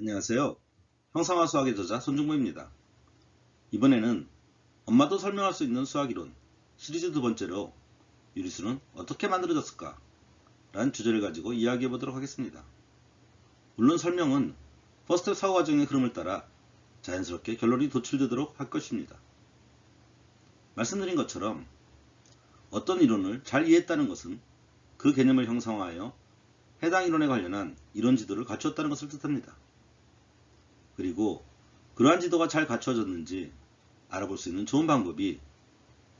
안녕하세요. 형상화 수학의 저자 손중모입니다. 이번에는 엄마도 설명할 수 있는 수학이론 시리즈 두 번째로 유리수는 어떻게 만들어졌을까? 라는 주제를 가지고 이야기해 보도록 하겠습니다. 물론 설명은 퍼스트 사고 과정의 흐름을 따라 자연스럽게 결론이 도출되도록 할 것입니다. 말씀드린 것처럼 어떤 이론을 잘 이해했다는 것은 그 개념을 형상화하여 해당 이론에 관련한 이론 지도를 갖추었다는 것을 뜻합니다. 그리고 그러한 지도가 잘 갖춰졌는지 알아볼 수 있는 좋은 방법이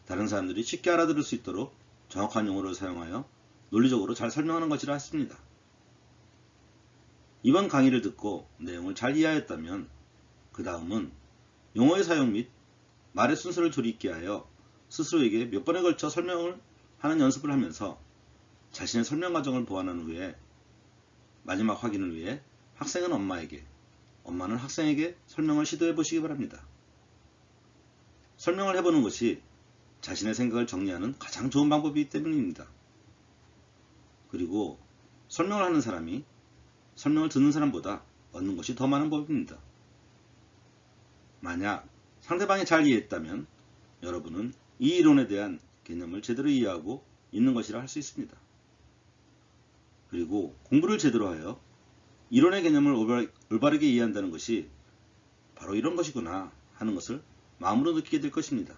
다른 사람들이 쉽게 알아들을 수 있도록 정확한 용어를 사용하여 논리적으로 잘 설명하는 것이라 했습니다. 이번 강의를 듣고 내용을 잘 이해하였다면 그 다음은 용어의 사용 및 말의 순서를 조리 있게 하여 스스로에게 몇 번에 걸쳐 설명을 하는 연습을 하면서 자신의 설명 과정을 보완한 후에 마지막 확인을 위해 학생은 엄마에게, 엄마는 학생에게 설명을 시도해 보시기 바랍니다. 설명을 해보는 것이 자신의 생각을 정리하는 가장 좋은 방법이기 때문입니다. 그리고 설명을 하는 사람이 설명을 듣는 사람보다 얻는 것이 더 많은 법입니다. 만약 상대방이 잘 이해했다면 여러분은 이 이론에 대한 개념을 제대로 이해하고 있는 것이라 할 수 있습니다. 그리고 공부를 제대로 하여 이론의 개념을 올바르게 이해한다는 것이 바로 이런 것이구나 하는 것을 마음으로 느끼게 될 것입니다.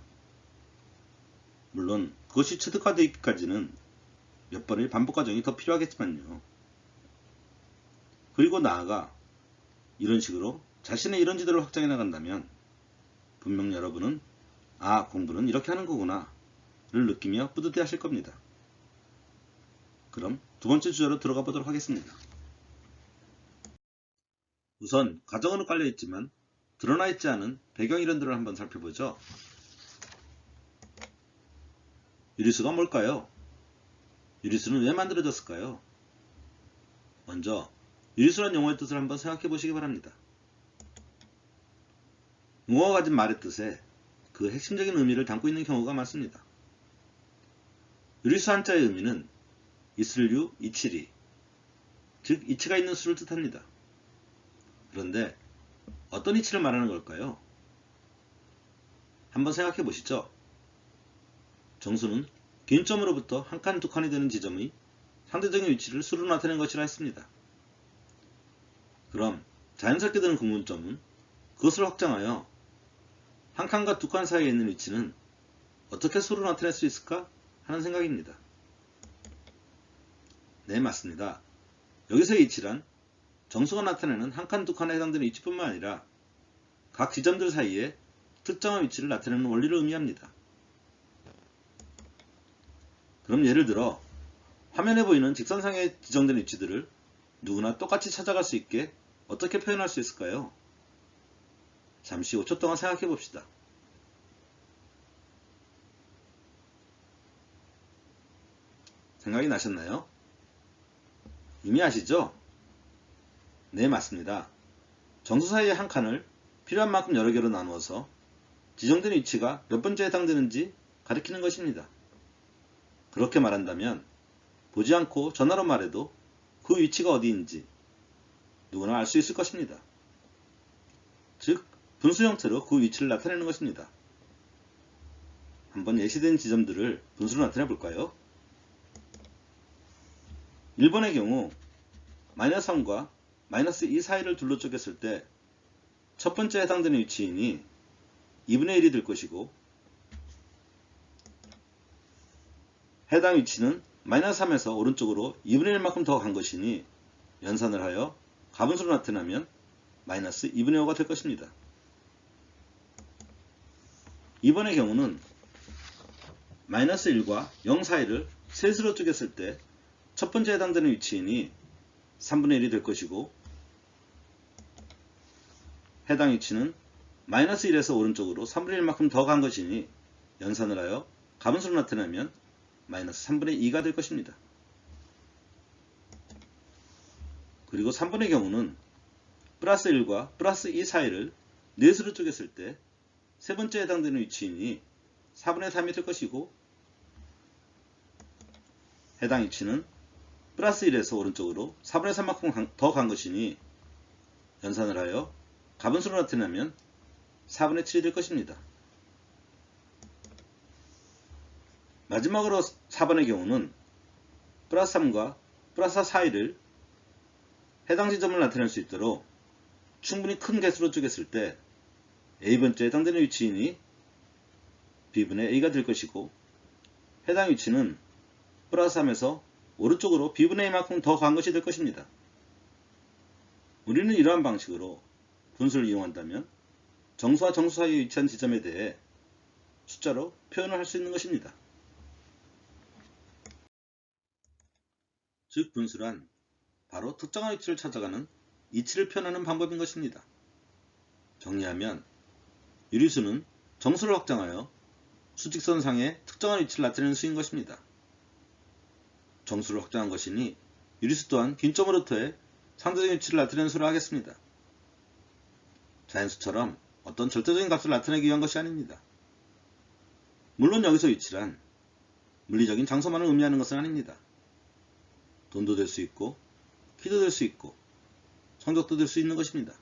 물론 그것이 체득화되기까지는 몇 번의 반복 과정이 더 필요하겠지만요. 그리고 나아가 이런 식으로 자신의 이론 지도를 확장해 나간다면 분명 여러분은 공부는 이렇게 하는 거구나 를 느끼며 뿌듯해 하실 겁니다. 그럼 두 번째 주제로 들어가 보도록 하겠습니다. 우선 가정으로 깔려있지만 드러나 있지 않은 배경 이론들을 한번 살펴보죠. 유리수가 뭘까요? 유리수는 왜 만들어졌을까요? 먼저 유리수란 용어의 뜻을 한번 생각해 보시기 바랍니다. 용어가 가진 말의 뜻에 그 핵심적인 의미를 담고 있는 경우가 많습니다. 유리수 한자의 의미는 있을류, 이치리, 즉 이치가 있는 수를 뜻합니다. 그런데 어떤 이치를 말하는 걸까요? 한번 생각해 보시죠. 정수는 긴 점으로부터 한 칸, 두 칸이 되는 지점의 상대적인 위치를 수로 나타낸 것이라 했습니다. 그럼 자연스럽게 드는 궁금점은 그것을 확장하여 한 칸과 두 칸 사이에 있는 위치는 어떻게 수로 나타낼 수 있을까 하는 생각입니다. 네, 맞습니다. 여기서의 이치란 정수가 나타내는 한 칸, 두 칸에 해당되는 위치뿐만 아니라 각 지점들 사이에 특정한 위치를 나타내는 원리를 의미합니다. 그럼 예를 들어 화면에 보이는 직선상에 지정된 위치들을 누구나 똑같이 찾아갈 수 있게 어떻게 표현할 수 있을까요? 잠시 5초 동안 생각해 봅시다. 생각이 나셨나요? 이미 아시죠? 네, 맞습니다. 정수 사이의 한 칸을 필요한 만큼 여러 개로 나누어서 지정된 위치가 몇 번째에 해당되는지 가리키는 것입니다. 그렇게 말한다면 보지 않고 전화로 말해도 그 위치가 어디인지 누구나 알 수 있을 것입니다. 즉, 분수 형태로 그 위치를 나타내는 것입니다. 한번 예시된 지점들을 분수로 나타내 볼까요? 1번의 경우 마이너스 3과 마이너스 2 사이를 둘로 쪼갰을 때 첫 번째에 해당되는 위치이니 2분의 1이 될 것이고 해당 위치는 마이너스 3에서 오른쪽으로 2분의 1만큼 더 간 것이니 연산을 하여 가분수로 나타나면 마이너스 2분의 5가 될 것입니다. 2번의 경우는 마이너스 1과 0 사이를 셋으로 쪼갰을 때 첫 번째에 해당되는 위치이니 3분의 1이 될 것이고 해당 위치는 마이너스 1에서 오른쪽으로 3분의 1만큼 더 간 것이니 연산을 하여 가분수로 나타내면 마이너스 3분의 2가 될 것입니다. 그리고 3번의 경우는 플러스 1과 플러스 2 사이를 넷으로 쪼갰을 때 세 번째에 해당되는 위치이니 4분의 3이 될 것이고 해당 위치는 플러스 1에서 오른쪽으로 4분의 3만큼 더 간 것이니 연산을 하여 가분수로 나타내면 4분의 7이 될 것입니다. 마지막으로 4번의 경우는 플러스 3과 플러스 4 사이를 해당 지점을 나타낼 수 있도록 충분히 큰 개수로 쪼갰을 때 A번째에 해당되는 위치이니 B분의 A가 될 것이고, 해당 위치는 플러스 3에서 오른쪽으로 B분의 A만큼 더 간 것이 될 것입니다. 우리는 이러한 방식으로 분수를 이용한다면 정수와 정수 사이에 위치한 지점에 대해 숫자로 표현을 할 수 있는 것입니다. 즉 분수란 바로 특정한 위치를 찾아가는 이치를 표현하는 방법인 것입니다. 정리하면 유리수는 정수를 확장하여 수직선상의 특정한 위치를 나타내는 수인 것입니다. 정수를 확장한 것이니 유리수 또한 긴 점으로부터의 상대적인 위치를 나타내는 수를 하겠습니다. 자연수처럼 어떤 절대적인 값을 나타내기 위한 것이 아닙니다. 물론 여기서 위치란 물리적인 장소만을 의미하는 것은 아닙니다. 돈도 될 수 있고 키도 될 수 있고 성적도 될 수 있는 것입니다.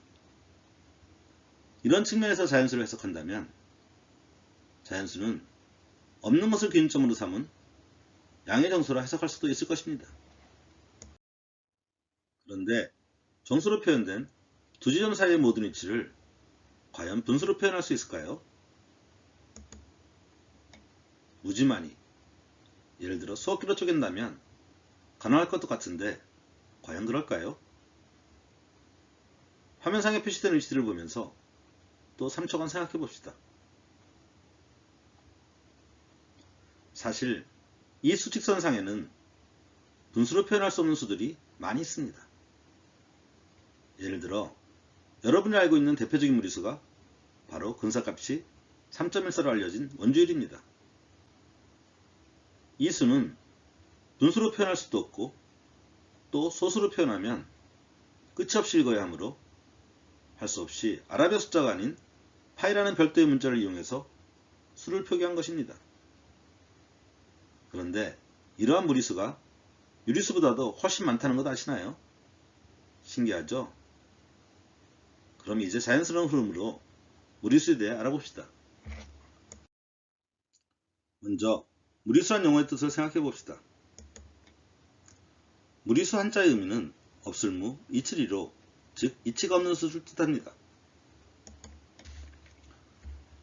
이런 측면에서 자연수를 해석한다면 자연수는 없는 것을 기준점으로 삼은 양의 정수라 해석할 수도 있을 것입니다. 그런데 정수로 표현된 두 지점 사이의 모든 위치를 과연 분수로 표현할 수 있을까요? 무지만이, 예를 들어 수억기로 쪼갠다면 가능할 것도 같은데 과연 그럴까요? 화면상에 표시된 위치들을 보면서 또 3초간 생각해 봅시다. 사실 이 수직선상에는 분수로 표현할 수 없는 수들이 많이 있습니다. 예를 들어 여러분이 알고 있는 대표적인 무리수가 바로 근사값이 3.14로 알려진 원주율입니다. 이 수는 분수로 표현할 수도 없고 또 소수로 표현하면 끝이 없이 읽어야 하므로 할 수 없이 아라비아 숫자가 아닌 파이라는 별도의 문자를 이용해서 수를 표기한 것입니다. 그런데 이러한 무리수가 유리수보다도 훨씬 많다는 것 아시나요? 신기하죠? 그럼 이제 자연스러운 흐름으로 무리수에 대해 알아봅시다. 먼저 무리수란 용어의 뜻을 생각해 봅시다. 무리수 한자의 의미는 없을무, 이치리로, 즉 이치가 없는 수를 뜻합니다.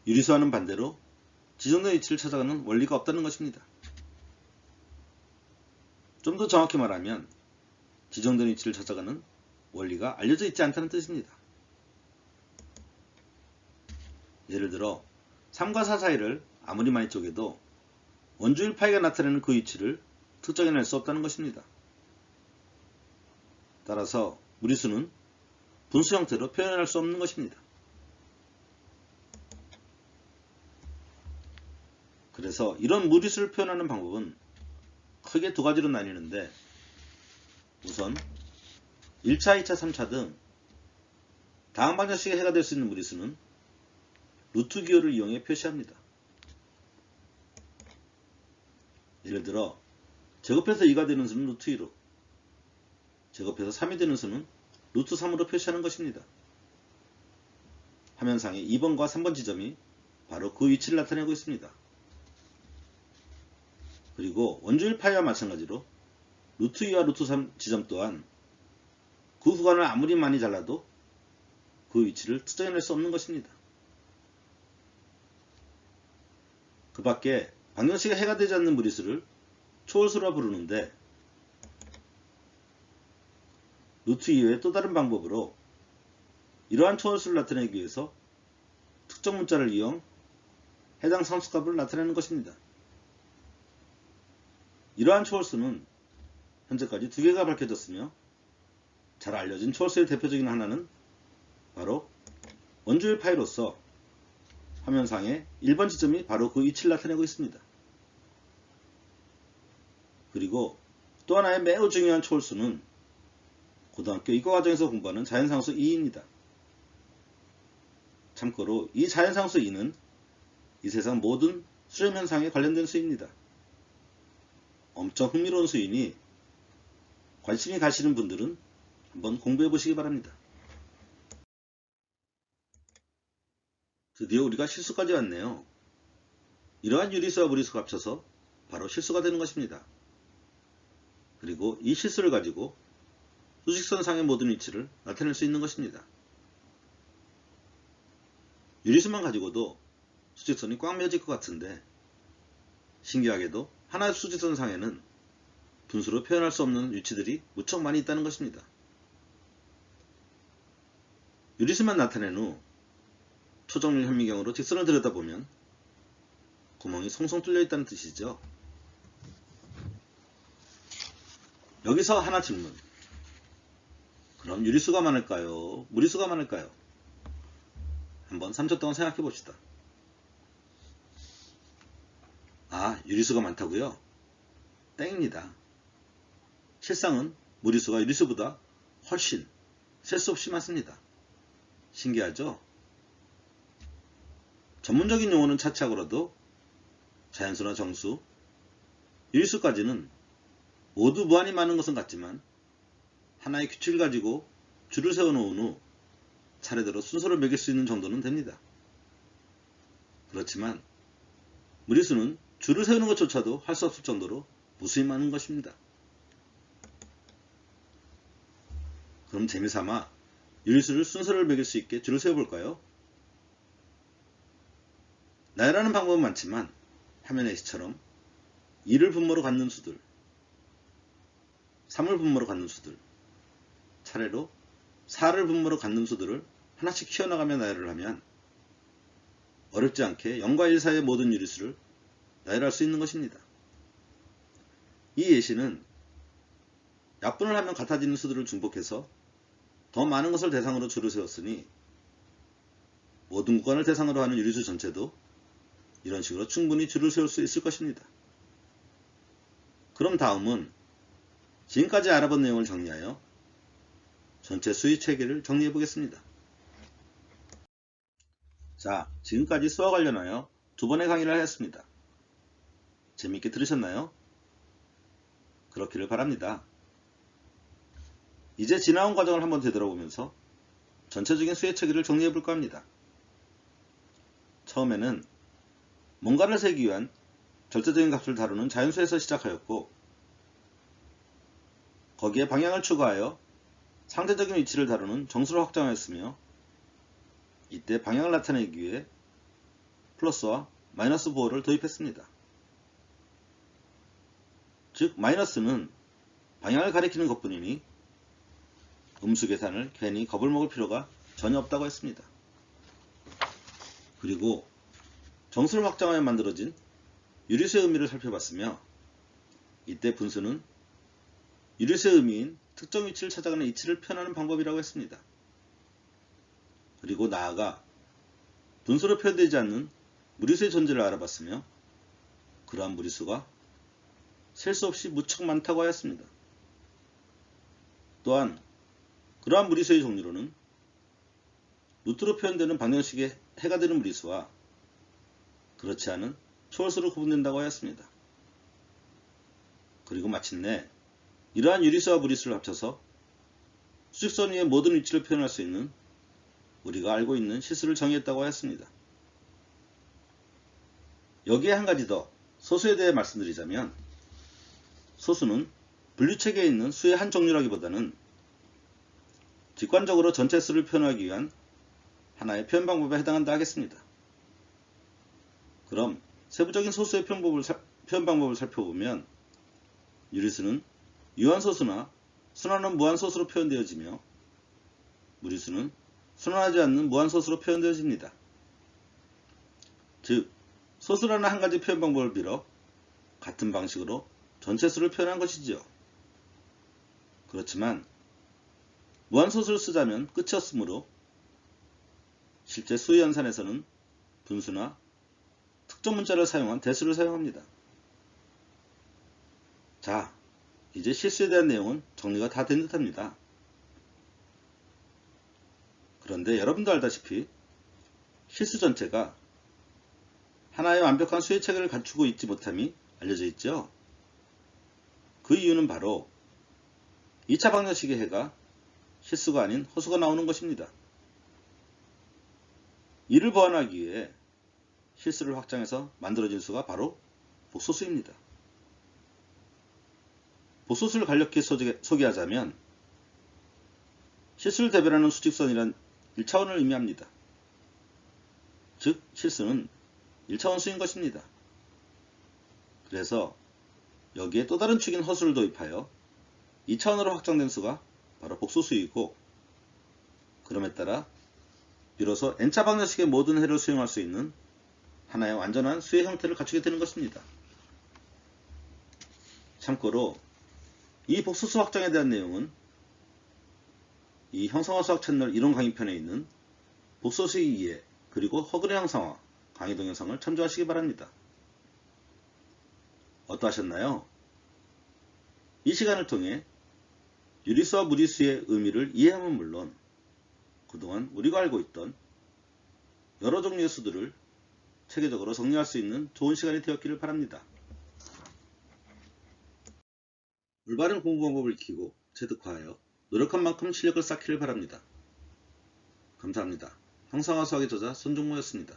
유리수와는 반대로 지정된 이치를 찾아가는 원리가 없다는 것입니다. 좀 더 정확히 말하면 지정된 위치를 찾아가는 원리가 알려져 있지 않다는 뜻입니다. 예를 들어 3과 4 사이를 아무리 많이 쪼개도 원주율 파이가 나타내는 그 위치를 특정해낼 수 없다는 것입니다. 따라서 무리수는 분수 형태로 표현할 수 없는 것입니다. 그래서 이런 무리수를 표현하는 방법은 크게 두 가지로 나뉘는데, 우선 1차, 2차, 3차 등 다음 방정식의 해가 될 수 있는 무리수는 루트 기호를 이용해 표시합니다. 예를 들어 제곱해서 2가 되는 수는 루트 2로, 제곱해서 3이 되는 수는 루트 3으로 표시하는 것입니다. 화면상에 2번과 3번 지점이 바로 그 위치를 나타내고 있습니다. 그리고 원주율 파이와 마찬가지로 루트 2와 루트 3 지점 또한 그 구간을 아무리 많이 잘라도 그 위치를 특정해낼 수 없는 것입니다. 그 밖에 방정식에 해가 되지 않는 무리수를 초월수라 부르는데, 루트 이외의 또 다른 방법으로 이러한 초월수를 나타내기 위해서 특정 문자를 이용 해당 상수값을 나타내는 것입니다. 이러한 초월수는 현재까지 두 개가 밝혀졌으며, 잘 알려진 초월수의 대표적인 하나는 바로 원주율 파이로서 화면상에 1번 지점이 바로 그 위치를 나타내고 있습니다. 그리고 또 하나의 매우 중요한 초월수는 고등학교 이과 과정에서 공부하는 자연상수 2입니다. 참고로 이 자연상수 2는 이 세상 모든 수렴 현상에 관련된 수입니다. 엄청 흥미로운 수이니 관심이 가시는 분들은 한번 공부해 보시기 바랍니다. 드디어 우리가 실수까지 왔네요. 이러한 유리수와 무리수가 합쳐서 바로 실수가 되는 것입니다. 그리고 이 실수를 가지고 수직선상의 모든 위치를 나타낼 수 있는 것입니다. 유리수만 가지고도 수직선이 꽉 매어질 것 같은데 신기하게도 하나의 수직선상에는 분수로 표현할 수 없는 위치들이 무척 많이 있다는 것입니다. 유리수만 나타낸 후 초정밀 현미경으로 직선을 들여다보면 구멍이 송송 뚫려 있다는 뜻이죠. 여기서 하나 질문. 그럼 유리수가 많을까요? 무리수가 많을까요? 한번 3초 동안 생각해 봅시다. 아, 유리수가 많다고요? 땡입니다. 실상은 무리수가 유리수보다 훨씬 셀 수 없이 많습니다. 신기하죠? 전문적인 용어는 차치하고라도 자연수나 정수, 유리수까지는 모두 무한히 많은 것은 같지만 하나의 규칙을 가지고 줄을 세워놓은 후 차례대로 순서를 매길 수 있는 정도는 됩니다. 그렇지만 무리수는 줄을 세우는 것조차도 할 수 없을 정도로 무수히 많은 것입니다. 그럼 재미삼아 유리수를 순서를 매길 수 있게 줄을 세워볼까요? 나열하는 방법은 많지만 화면의 예시처럼 2를 분모로 갖는 수들, 3을 분모로 갖는 수들, 차례로 4를 분모로 갖는 수들을 하나씩 키워나가며 나열을 하면 어렵지 않게 0과 1 사이의 모든 유리수를 나열할 수 있는 것입니다. 이 예시는 약분을 하면 같아지는 수들을 중복해서 더 많은 것을 대상으로 줄을 세웠으니 모든 구간을 대상으로 하는 유리수 전체도 이런 식으로 충분히 줄을 세울 수 있을 것입니다. 그럼 다음은 지금까지 알아본 내용을 정리하여 전체 수위 체계를 정리해 보겠습니다. 자, 지금까지 수와 관련하여 2번의 강의를 하였습니다. 재미있게 들으셨나요? 그렇기를 바랍니다. 이제 지나온 과정을 한번 되돌아보면서 전체적인 수의 체계를 정리해 볼까 합니다. 처음에는 뭔가를 세기 위한 절대적인 값을 다루는 자연수에서 시작하였고 거기에 방향을 추가하여 상대적인 위치를 다루는 정수를 확장하였으며 이때 방향을 나타내기 위해 플러스와 마이너스 보호를 도입했습니다. 즉 마이너스는 방향을 가리키는 것뿐이니 음수 계산을 괜히 겁을 먹을 필요가 전혀 없다고 했습니다. 그리고 정수를 확장하여 만들어진 유리수의 의미를 살펴봤으며 이때 분수는 유리수의 의미인 특정 위치를 찾아가는 이치를 표현하는 방법이라고 했습니다. 그리고 나아가 분수로 표현되지 않는 무리수의 존재를 알아봤으며 그러한 무리수가 셀 수 없이 무척 많다고 하였습니다. 또한 그러한 무리수의 종류로는 루트로 표현되는 방정식의 해가 되는 무리수와 그렇지 않은 초월수로 구분된다고 하였습니다. 그리고 마침내 이러한 유리수와 무리수를 합쳐서 수직선 위의 모든 위치를 표현할 수 있는 우리가 알고 있는 실수를 정의했다고 하였습니다. 여기에 한 가지 더 소수에 대해 말씀드리자면 소수는 분류체계에 있는 수의 한 종류라기보다는 직관적으로 전체 수를 표현하기 위한 하나의 표현 방법에 해당한다 하겠습니다. 그럼 세부적인 소수의 표현 방법을 살펴보면 유리수는 유한소수나 순환은 무한소수로 표현되어지며 무리수는 순환하지 않는 무한소수로 표현되어집니다. 즉 소수라는 한 가지 표현 방법을 빌어 같은 방식으로 전체 수를 표현한 것이지요. 그렇지만 무한소수를 쓰자면 끝이 없으므로 실제 수의 연산에서는 분수나 특정 문자를 사용한 대수를 사용합니다. 자, 이제 실수에 대한 내용은 정리가 다 된 듯합니다. 그런데 여러분도 알다시피 실수 전체가 하나의 완벽한 수의 체계를 갖추고 있지 못함이 알려져 있죠. 그 이유는 바로 2차 방정식의 해가 실수가 아닌 허수가 나오는 것입니다. 이를 보완하기 위해 실수를 확장해서 만들어진 수가 바로 복소수입니다. 복소수를 간략히 소개하자면 실수를 대변하는 수직선이란 1차원을 의미합니다. 즉 실수는 1차원 수인 것입니다. 그래서 여기에 또 다른 축인 허수를 도입하여 2차원으로 확장된 수가 바로 복소수이고, 그럼에 따라 비로소 n차 방정식의 모든 해를 수용할 수 있는 하나의 완전한 수의 형태를 갖추게 되는 것입니다. 참고로 이 복소수 확장에 대한 내용은 이 형상화 수학 채널 이론 강의편에 있는 복소수의 이해 그리고 허근의 형상화 강의 동영상을 참조하시기 바랍니다. 어떠하셨나요? 이 시간을 통해 유리수와 무리수의 의미를 이해함은 물론 그동안 우리가 알고 있던 여러 종류의 수들을 체계적으로 정리할 수 있는 좋은 시간이 되었기를 바랍니다. 올바른 공부 방법을 익히고 체득화하여 노력한 만큼 실력을 쌓기를 바랍니다. 감사합니다. 형상화 수학의 저자 손종모였습니다.